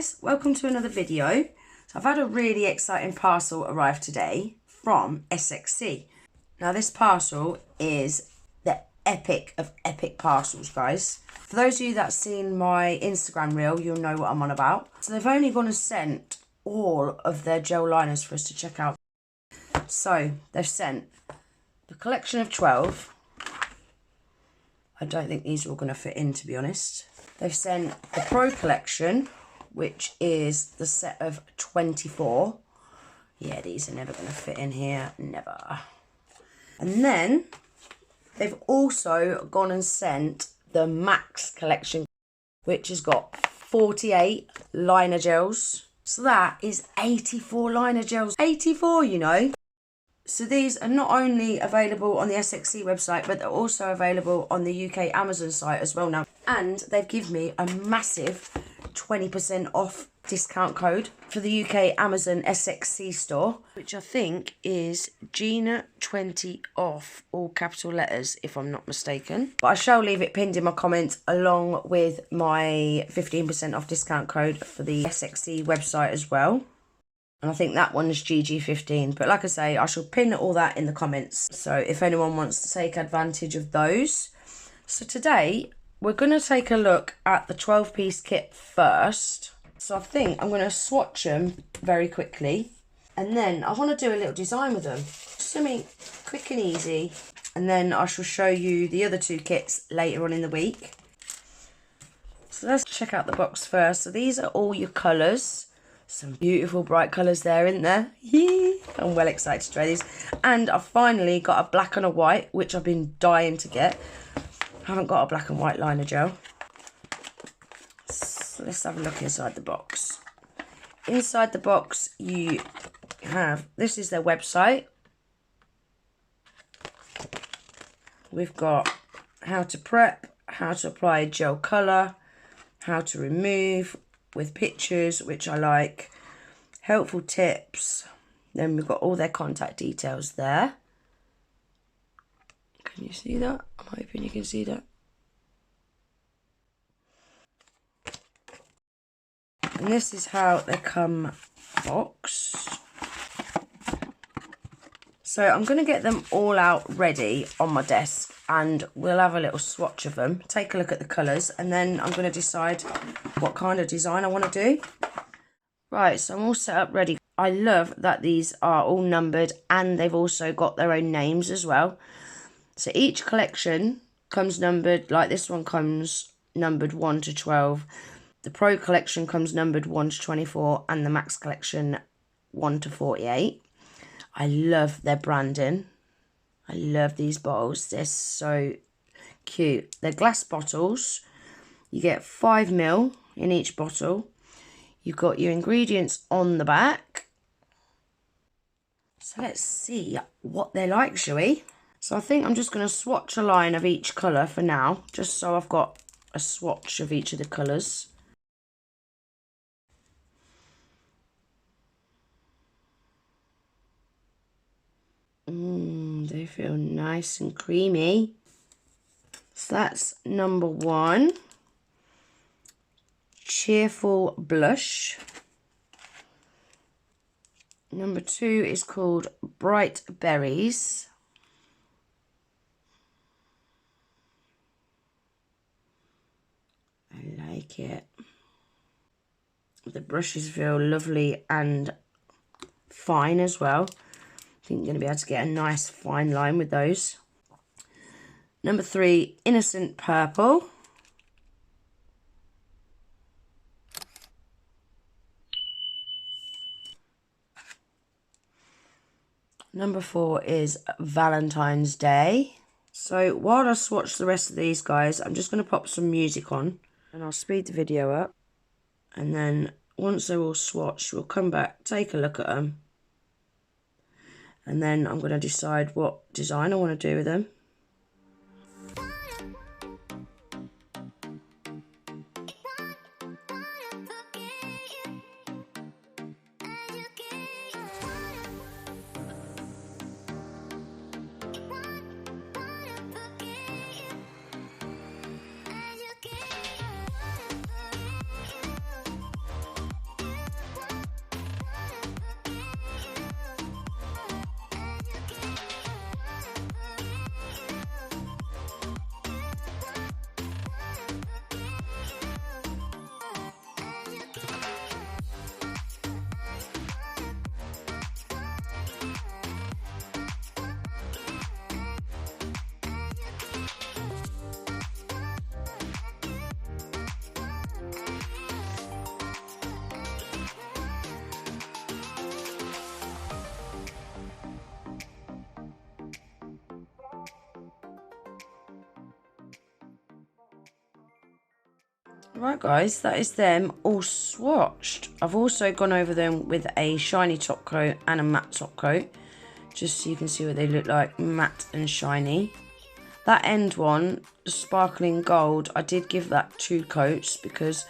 guys, welcome to another video. So I've had a really exciting parcel arrive today from SXC. Now this parcel is the epic of epic parcels, guys. For those of you that's seen my Instagram reel, you'll know what I'm on about. So they've only gone and sent all of their gel liners for us to check out. So they've sent the collection of 12. I don't think these are all going to fit in, to be honest. They've sent the Pro collection, which is the set of 24. Yeah, these are never going to fit in here. Never. And then they've also gone and sent the Max collection, which has got 48 liner gels. So that is 84 liner gels. 84, you know. So these are not only available on the SXC website, but they're also available on the UK Amazon site as well now. And they've given me a massive 20% off discount code for the UK Amazon SXC store, which I think is Gina20 off, all capital letters, if I'm not mistaken. But I shall leave it pinned in my comments along with my 15% off discount code for the SXC website as well. And I think that one's GG15. But like I say, I shall pin all that in the comments. So if anyone wants to take advantage of those. So today, we're going to take a look at the 12-piece kit first. So I think I'm going to swatch them very quickly. And then I want to do a little design with them. Something quick and easy. And then I shall show you the other two kits later on in the week. So let's check out the box first. So these are all your colours. Some beautiful bright colours there, isn't there? Yeah. I'm well excited to try these. And I've finally got a black and a white, which I've been dying to get. I haven't got a black and white liner gel. So let's have a look inside the box. Inside the box you have, this is their website. We've got how to prep, how to apply a gel colour, how to remove, with pictures, which I like, helpful tips. Then we've got all their contact details there. Can you see that? I'm hoping you can see that. And this is how they come boxed. So I'm going to get them all out ready on my desk and we'll have a little swatch of them, take a look at the colours, and then I'm going to decide what kind of design I want to do. Right, so I'm all set up ready. I love that these are all numbered and they've also got their own names as well. So each collection comes numbered, like this one comes numbered 1 to 12. The Pro collection comes numbered 1 to 24 and the Max collection 1 to 48. I love their branding. I love these bottles. They're so cute. They're glass bottles. You get 5 ml in each bottle. You've got your ingredients on the back. So let's see what they're like, shall we? So I think I'm just going to swatch a line of each colour for now, just so I've got a swatch of each of the colours. They feel nice and creamy. So that's number 1. Cheerful Blush. Number 2 is called Bright Berries. I like it. The brushes feel lovely and fine as well. I think you're going to be able to get a nice fine line with those. Number 3, Innocent Purple. Number 4 is Valentine's Day. So while I swatch the rest of these guys, I'm just going to pop some music on and I'll speed the video up. And then once they're all swatched, we'll come back, take a look at them. And then I'm going to decide what design I want to do with them. Right guys, that is them all swatched. I've also gone over them with a shiny top coat and a matte top coat, just so you can see what they look like, matte and shiny. That end one, the sparkling gold, I did give that 2 coats because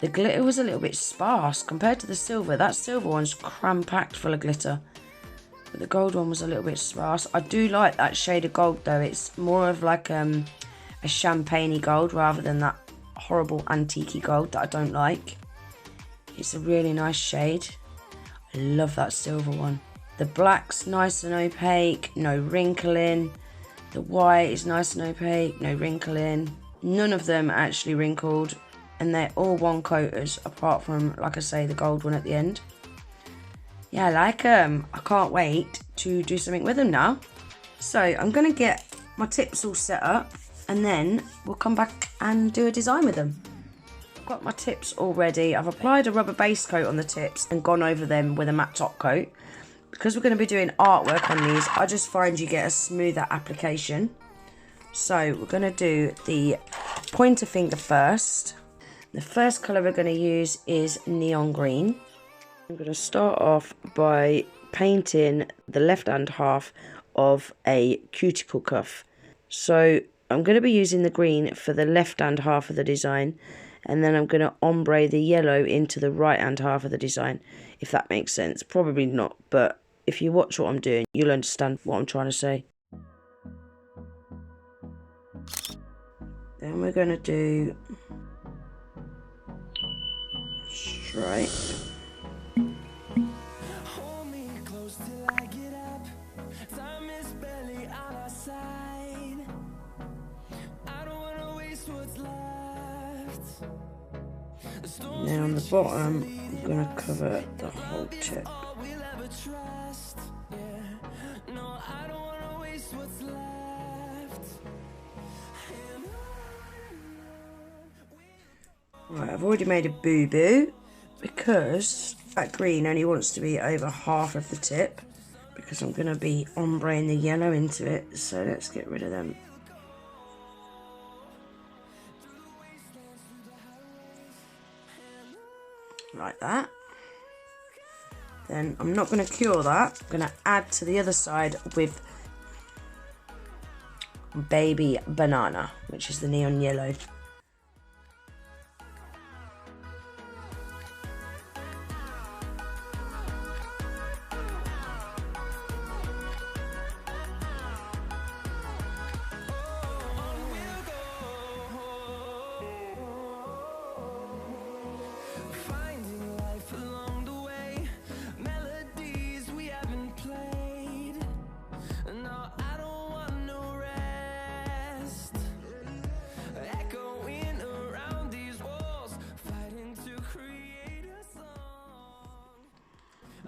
the glitter was a little bit sparse compared to the silver. That silver one's cram-packed full of glitter, but the gold one was a little bit sparse. I do like that shade of gold though. It's more of like a champagne-y gold rather than that horrible antique-y gold that I don't like. It's a really nice shade. I love that silver one. The black's nice and opaque, no wrinkling. The white is nice and opaque, no wrinkling. None of them are actually wrinkled, and they're all one coaters apart from, like I say, the gold one at the end. Yeah, I like them. I can't wait to do something with them now. So I'm going to get my tips all set up and then we'll come back and do a design with them. I've got my tips all ready. I've applied a rubber base coat on the tips and gone over them with a matte top coat. Because we're going to be doing artwork on these, I just find you get a smoother application. So we're going to do the pointer finger first. The first colour we're going to use is neon green. I'm going to start off by painting the left hand half of a cuticle cuff. So I'm going to be using the green for the left hand half of the design, and then I'm going to ombre the yellow into the right hand half of the design, if that makes sense. Probably not, but if you watch what I'm doing, you'll understand what I'm trying to say. Then we're going to do stripe. And then on the bottom, I'm going to cover the whole tip. Right, I've already made a boo-boo because that green only wants to be over half of the tip, because I'm going to be ombreing the yellow into it. So let's get rid of them. Like that. Then I'm not going to cure that. I'm going to add to the other side with Baby Banana, which is the neon yellow.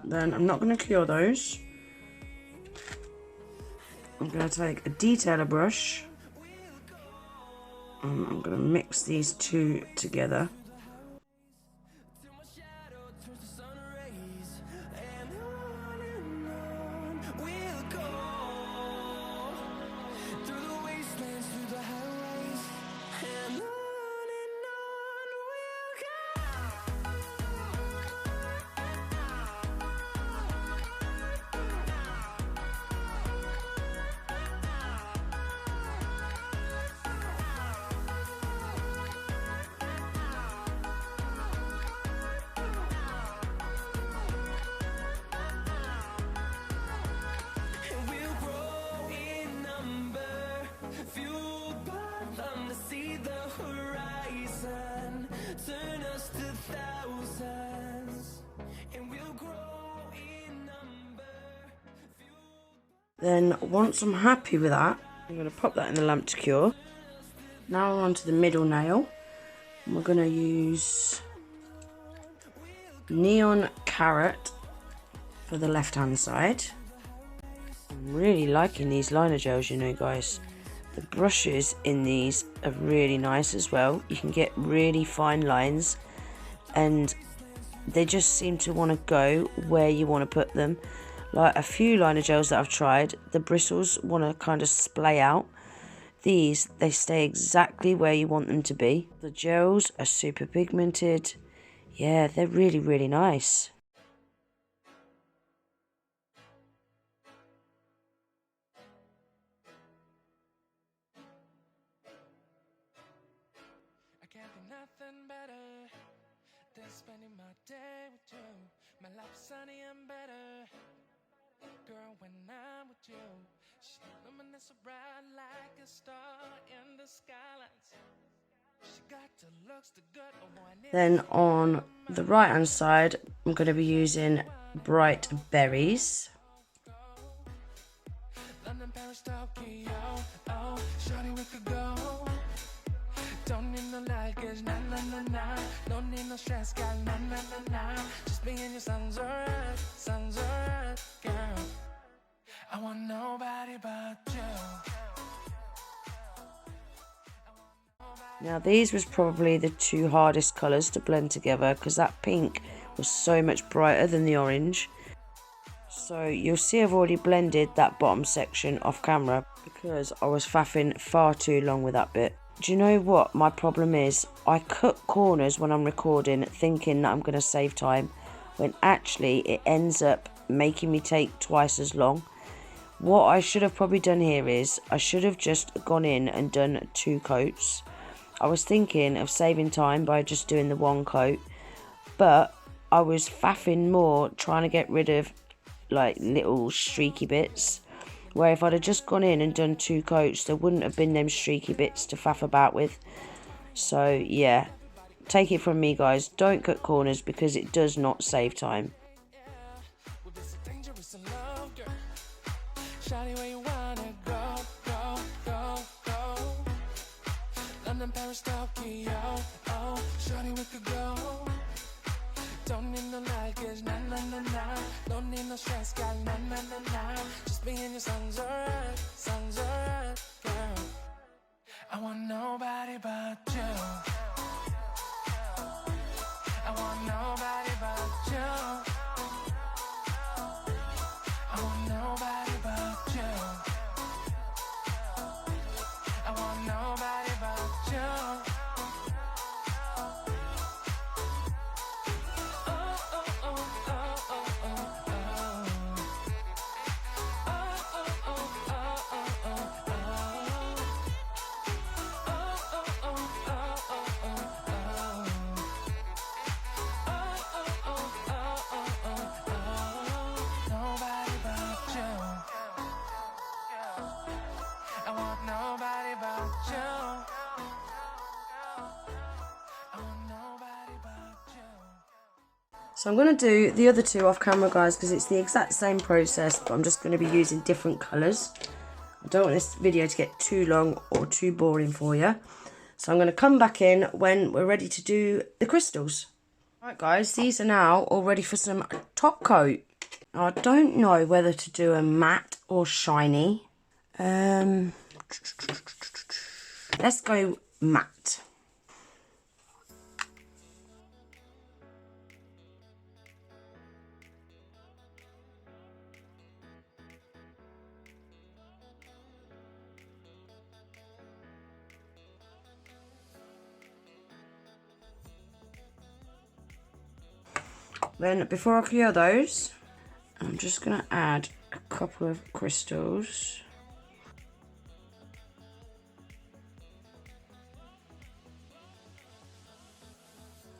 Then I'm not going to cure those. I'm going to take a detailer brush and I'm going to mix these two together. Then once I'm happy with that, I'm going to pop that in the lamp to cure. Now we're on to the middle nail. And we're going to use Neon Carrot for the left hand side. I'm really liking these liner gels, you know guys. The brushes in these are really nice as well. You can get really fine lines and they just seem to want to go where you want to put them. Like a few liner gels that I've tried, the bristles want to kind of splay out These, they stay exactly where you want them to be. The gels are super pigmented. Yeah, they're really, really nice. I can't be nothing better than spending my day with you. My life sunny and better. Girl, when I'm with you, she luminous so bright like a star in the skylines. She got the looks, the good. Then on the right hand side, I'm going to be using Bright Berries. London, Paris, Tokyo, oh, shawty, we could go. Don't need no luggage, nah, nah, nah, nah. Don't need no stress, girl, nah, nah, nah, nah. Just be in your sun's alright, girl. I want nobody but you. Now these was probably the two hardest colours to blend together because that pink was so much brighter than the orange. So you'll see I've already blended that bottom section off camera because I was faffing far too long with that bit. Do you know what my problem is? I cut corners when I'm recording thinking that I'm going to save time, when actually it ends up making me take twice as long. What I should have probably done here is I should have just gone in and done 2 coats. I was thinking of saving time by just doing the 1 coat, but I was faffing more trying to get rid of like little streaky bits, where if I'd have just gone in and done 2 coats there wouldn't have been them streaky bits to faff about with. So yeah, take it from me guys, don't cut corners because it does not save time. Shawty, where you wanna go, go, go, go. London, Paris, Tokyo, oh, shawty, we could go. Don't need no luggage, nah, nah, nah, nah. Don't need no stress, girl, nah, nah, nah, nah. Just be in your sun's alright, girl. I want nobody but you. I want nobody but you. I want nobody but you. I want nobody but you. So I'm going to do the other 2 off camera guys because it's the exact same process, but I'm just going to be using different colours. I don't want this video to get too long or too boring for you. So I'm going to come back in when we're ready to do the crystals. Right guys, these are now all ready for some top coat. Now, I don't know whether to do a matte or shiny. Let's go matte. Then before I clear those, I'm just going to add a couple of crystals.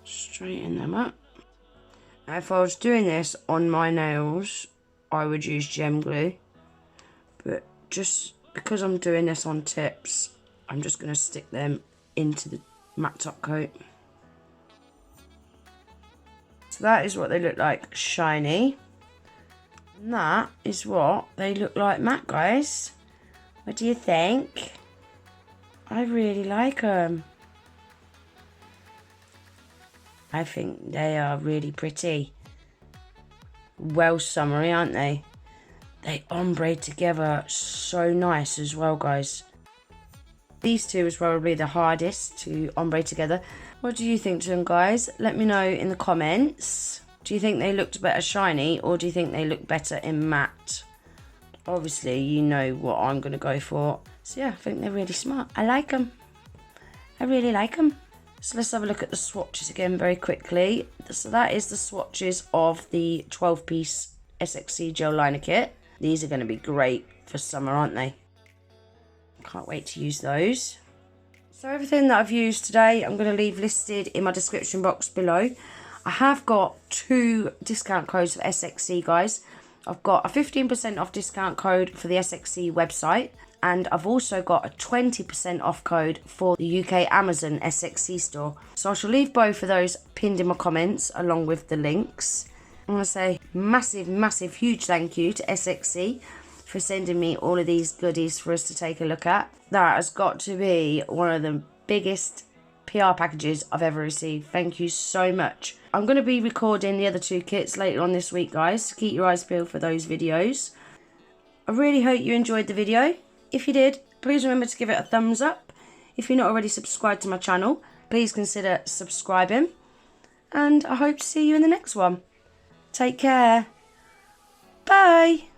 Straighten them up. Now if I was doing this on my nails, I would use gem glue. But just because I'm doing this on tips, I'm just going to stick them into the matte top coat. So that is what they look like shiny. And that is what they look like matte, guys. What do you think? I really like them. I think they are really pretty. Well summery, aren't they? They ombre together so nice as well, guys. These 2 is probably the hardest to ombre together. What do you think to them, guys? Let me know in the comments. Do you think they looked better shiny or do you think they look better in matte? Obviously, you know what I'm going to go for. So yeah, I think they're really smart. I like them. I really like them. So let's have a look at the swatches again very quickly. So that is the swatches of the 12-piece SXC gel liner kit. These are going to be great for summer, aren't they? Can't wait to use those. So everything that I've used today, I'm going to leave listed in my description box below. I have got 2 discount codes for SXC, guys. I've got a 15% off discount code for the SXC website, and I've also got a 20% off code for the UK Amazon SXC store. So I shall leave both of those pinned in my comments along with the links. I want to say massive, huge thank you to SXC for sending me all of these goodies for us to take a look at. That has got to be one of the biggest PR packages I've ever received. Thank you so much. I'm going to be recording the other 2 kits later on this week, guys, so keep your eyes peeled for those videos. I really hope you enjoyed the video. If you did, please remember to give it a thumbs up. If you're not already subscribed to my channel, please consider subscribing. And I hope to see you in the next one. Take care. Bye.